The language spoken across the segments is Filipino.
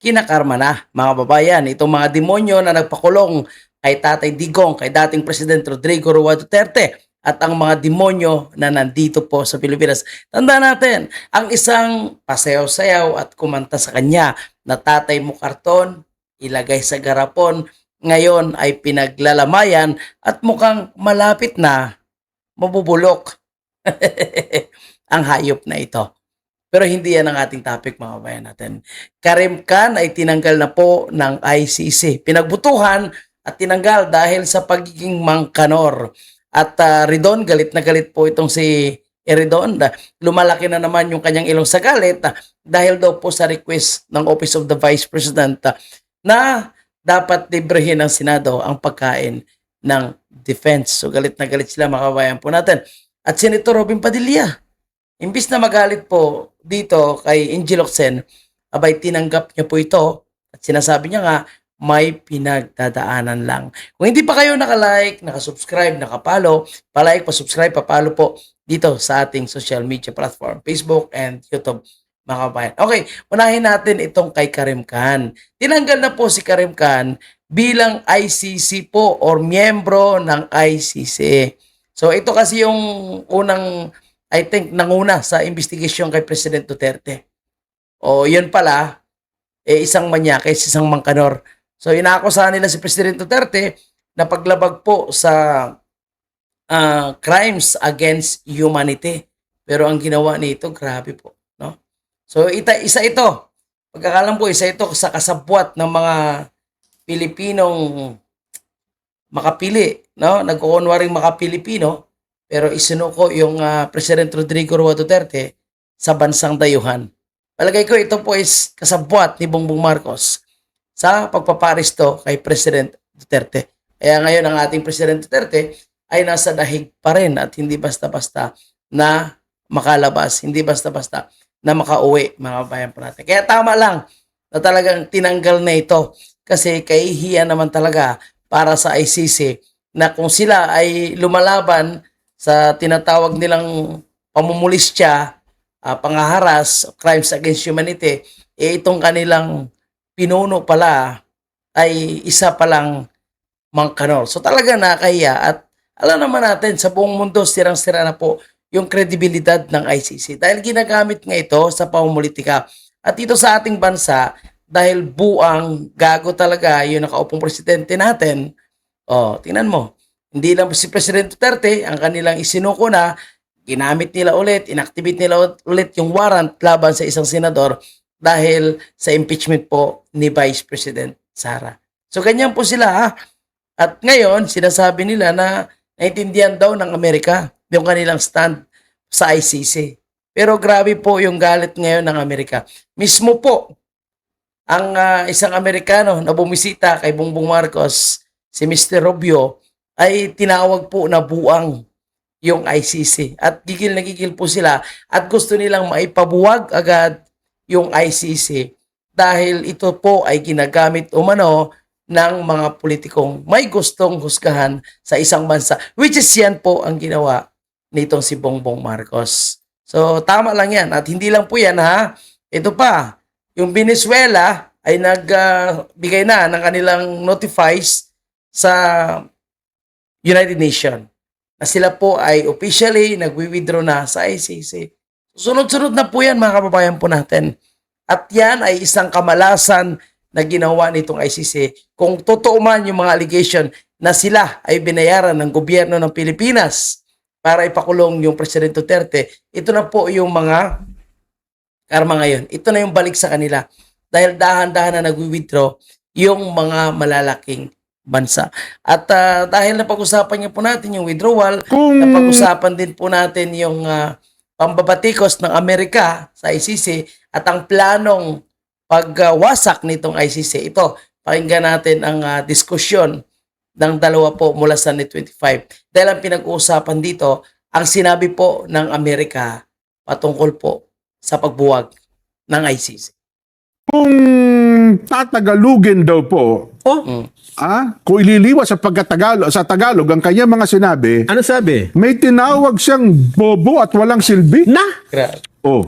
kinakarma na, mga babayan. Itong mga demonyo na nagpakulong kay Tatay Digong, kay dating President Rodrigo Roa Duterte, at ang mga demonyo na nandito po sa Pilipinas. Tandaan natin, ang isang pasayaw-sayaw at kumanta sa kanya na tatay mo karton, ilagay sa garapon, ngayon ay pinaglalamayan at mukhang malapit na mabubulok ang hayop na ito. Pero hindi yan ang ating topic, mga kabayan natin. Karim Khan ay tinanggal na po ng ICC. Pinagbutuhan at tinanggal dahil sa pagiging mangkanor. At Ridon, galit na galit po itong si Ridon. Lumalaki na naman yung kanyang ilong sa galit dahil daw po sa request ng Office of the Vice President na dapat librehin ng Senado ang pagkain ng defense. So galit na galit sila, mga kabayan po natin. At Senator Robin Padilla, imbis na magalit po dito kay Angel Locsin, abay tinanggap niya po ito at sinasabi niya nga may pinagdadaanan lang. Kung hindi pa kayo nakalike, nakasubscribe, nakapalo, palike, pasubscribe, papalo po dito sa ating social media platform, Facebook and YouTube, mga kabayan. Okay, unahin natin itong kay Karim Khan. Tinanggal na po si Karim Khan bilang ICC po or miyembro ng ICC. So ito kasi yung unang, I think, nanguna sa investigation kay President Duterte. O yun pala, isang manyakis, isang mangkanor. So inaakusahan nila si President Duterte na paglabag po sa crimes against humanity. Pero ang ginawa nito, grabe po, no? So isa ito, pagkakalam po, isa ito sa kasabwat ng mga Pilipinong makapili, no? Nagkukunwaring makapilipino, pero isinuko yung President Rodrigo Roa Duterte sa bansang dayuhan. Palagay ko ito po is kasabwat ni Bongbong Marcos sa pagpaparisto kay President Duterte. Kaya ngayon ang ating President Duterte ay nasa dahig pa rin at hindi basta-basta na makalabas, hindi basta-basta na makauwi, mga bayan po natin. Kaya tama lang na talagang tinanggal na ito kasi kahihiyan naman talaga para sa ICC na kung sila ay lumalaban sa tinatawag nilang pamumulistya, pangaharas, crimes against humanity, itong kanilang pinuno pala ay isa palang mangkanor. So talaga nakahiya at alam naman natin sa buong mundo sirang-sira na po yung kredibilidad ng ICC dahil ginagamit nga ito sa pamumulitika. At ito sa ating bansa dahil buang gago talaga yung nakaupong presidente natin. Oh, tingnan mo. Hindi lang si President Duterte ang kanilang isinuko na, ginamit nila ulit, inactivate nila ulit yung warrant laban sa isang senador dahil sa impeachment po ni Vice President Sara. So ganyan po sila ha. At ngayon, sinasabi nila na naintindihan daw ng Amerika yung kanilang stand sa ICC. Pero grabe po yung galit ngayon ng Amerika. Mismo po, ang isang Amerikano na bumisita kay Bongbong Marcos, si Mr. Rubio, ay tinawag po na buang yung ICC. At gigil na gigil po sila at gusto nilang maipabuwag agad yung ICC dahil ito po ay ginagamit umano ng mga politikong may gustong husgahan sa isang bansa, which is yan po ang ginawa nitong si Bongbong Marcos. So tama lang yan at hindi lang po yan ha. Ito pa, yung Venezuela ay nagbigay na ng kanilang notifies sa United Nations na sila po ay officially nagwi-withdraw na sa ICC. Sunod-sunod na po yan, mga kababayan po natin. At yan ay isang kamalasan na ginawa nitong ICC. Kung totoo man yung mga allegation na sila ay binayaran ng gobyerno ng Pilipinas para ipakulong yung President Duterte, ito na po yung mga karma ngayon. Ito na yung balik sa kanila. Dahil dahan-dahan na nagwi-withdraw yung mga malalaking bansa. At dahil napag-usapan niyo po natin yung withdrawal, napag-usapan din po natin yung pambabatikos ng Amerika sa ICC at ang planong pagwasak nitong ICC. Ito, pakinggan natin ang diskusyon ng dalawa po mula sa Net 25. Dahil ang pinag-uusapan dito, ang sinabi po ng Amerika patungkol po sa pagbuwag ng ICC. Kung tatagalugin daw po, kung ililiwas sa Tagalog ang kanya mga sinabi, Ano sabi? may tinawag siyang bobo at walang silbi. Na? Grabe. Oh.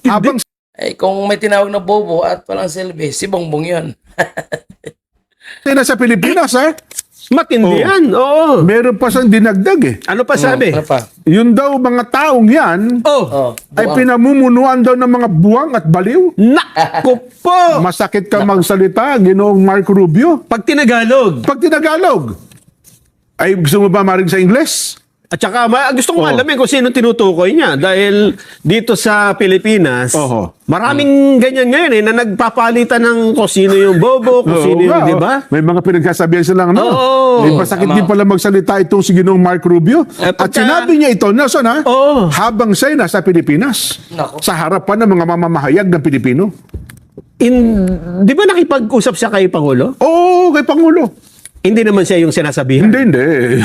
Habang Eh, kung may tinawag na bobo at walang silbi, si Bongbong yun. Nasa Pilipinas, Matindi yan. Oo. meron pa siyang dinagdag eh. Ano pa sabi? Ano pa? Yun daw mga taong yan Oh. ay buwang. pinamumunuan daw ng mga buwang at baliw. Naku po. Masakit ka magsalita, Ginoong Mark Rubio. Pag tinagalog. Pag tinagalog, ay gusto mo ba marinig sa Ingles? At saka, gusto kong Oh. alamin kung sino tinutukoy niya. Dahil dito sa Pilipinas, Oho. maraming ganyan ngayon na nagpapalitan ng kung sino yung bobo, kung sino yung, di ba? May mga pinagsasabihan silang Oo. May masakit Tama. din pala magsalita itong si Ginoong Mark Rubio. Eh, At pagka- sinabi niya ito, Nelson Oo. habang siya'y nasa Pilipinas, Nako. sa harapan ng mga mamamahayag ng Pilipino. Di ba nakipag-usap siya kay Pangulo? Oo, kay Pangulo. Hindi naman siya yung sinasabihan. Hindi.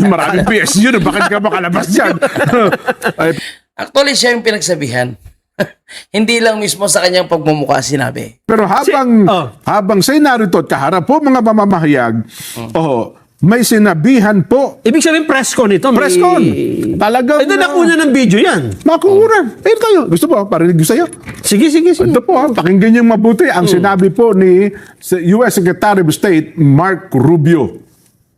Maraming PSU na bakit ka makalabas dyan? Ay, Actually, siya yung pinagsabihan. Hindi lang mismo sa kanyang pagmumukha sinabi. pero habang Oh. habang siy'y narito at kaharap po mga mamamahayag, may sinabihan po. Ibig sabihin, press con ito. Press con. Talagang Ito nakuna ng video yan. makukuran. Ayun tayo. Gusto mo, parinig ko sa'yo. Sige. Ito po, pakinggan niyong mabuti ang sinabi po ni US Secretary of State Mark Rubio.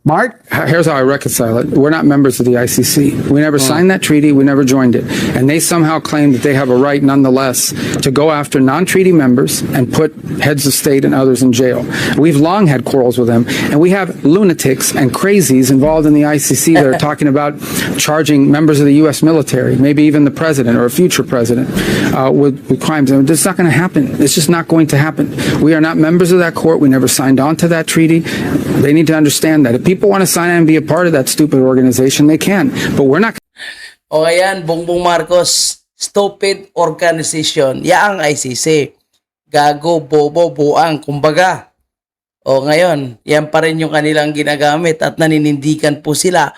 Mark? Here's how I reconcile it. We're not members of the ICC. We never signed that treaty. We never joined it. And they somehow claim that they have a right nonetheless to go after non-treaty members and put heads of state and others in jail. We've long had quarrels with them. And we have lunatics and crazies involved in the ICC that are talking about charging members of the U.S. military, maybe even the president or a future president, with crimes. And it's not going to happen. It's just not going to happen. We are not members of that court. We never signed on to that treaty. They need to understand that. If people want to sign on and be a part of that stupid organization, they can. But we're not. O ayan, Bongbong Marcos, stupid organization. Yaang ICC. Gago, bobo, buang, kumbaga. O ngayon, yan pa rin yung kanilang ginagamit at naninindigan po sila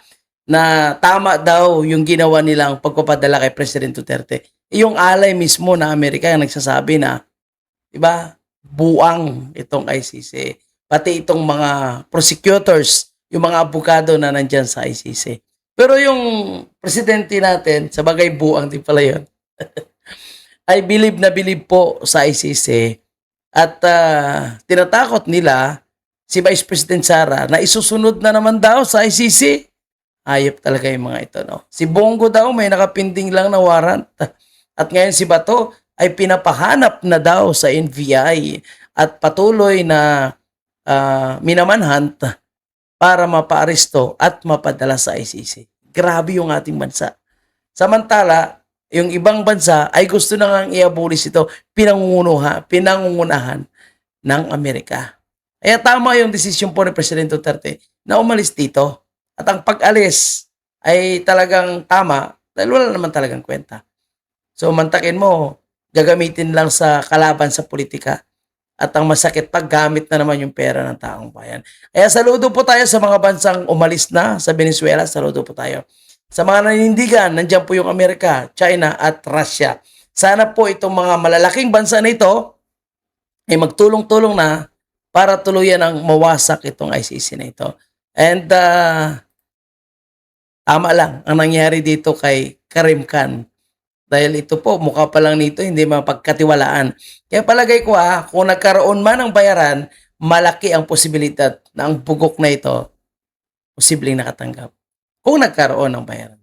na tama daw yung ginawa nilang pagpapadala kay President Duterte. Yung alay mismo na Amerika yung nagsasabi na, diba, buang itong ICC. Pati itong mga prosecutors, yung mga abogado na nandyan sa ICC. Pero yung presidente natin, sa bagay buang din pala yun, ay believe na believe po sa ICC at tinatakot nila si Vice President Sara na isusunod na naman daw sa ICC. Ayop talaga yung mga ito, no? Si Bongo daw may nakapinding lang na warrant. At ngayon si Bato ay pinapahanap na daw sa NBI at patuloy na minamanhunt para mapaaresto at mapadala sa ICC. Grabe yung ating bansa. Samantala, yung ibang bansa ay gusto na ngang i-abolish ito, pinangungunahan ng Amerika. Kaya tama yung desisyon po ni President Duterte na umalis dito. At ang pag-alis ay talagang tama dahil wala naman talagang kwenta. So mantakin mo, gagamitin lang sa kalaban sa politika. At ang masakit, paggamit na naman yung pera ng taong bayan. Kaya saludo po tayo sa mga bansang umalis na sa Venezuela. Saludo po tayo. Sa mga nanindigan, nandiyan po yung Amerika, China at Russia. Sana po itong mga malalaking bansa na ito ay magtulong-tulong na para tuluyan ang mawasak itong ICC na ito. And tama lang ang nangyari dito kay Karim Khan. Dahil ito po, mukha pa lang nito, hindi mapagkatiwalaan. Kaya palagay ko kung nagkaroon man ng bayaran, malaki ang posibilidad na ang bugok na ito, posibleng nakatanggap. Kung nagkaroon ng bayaran.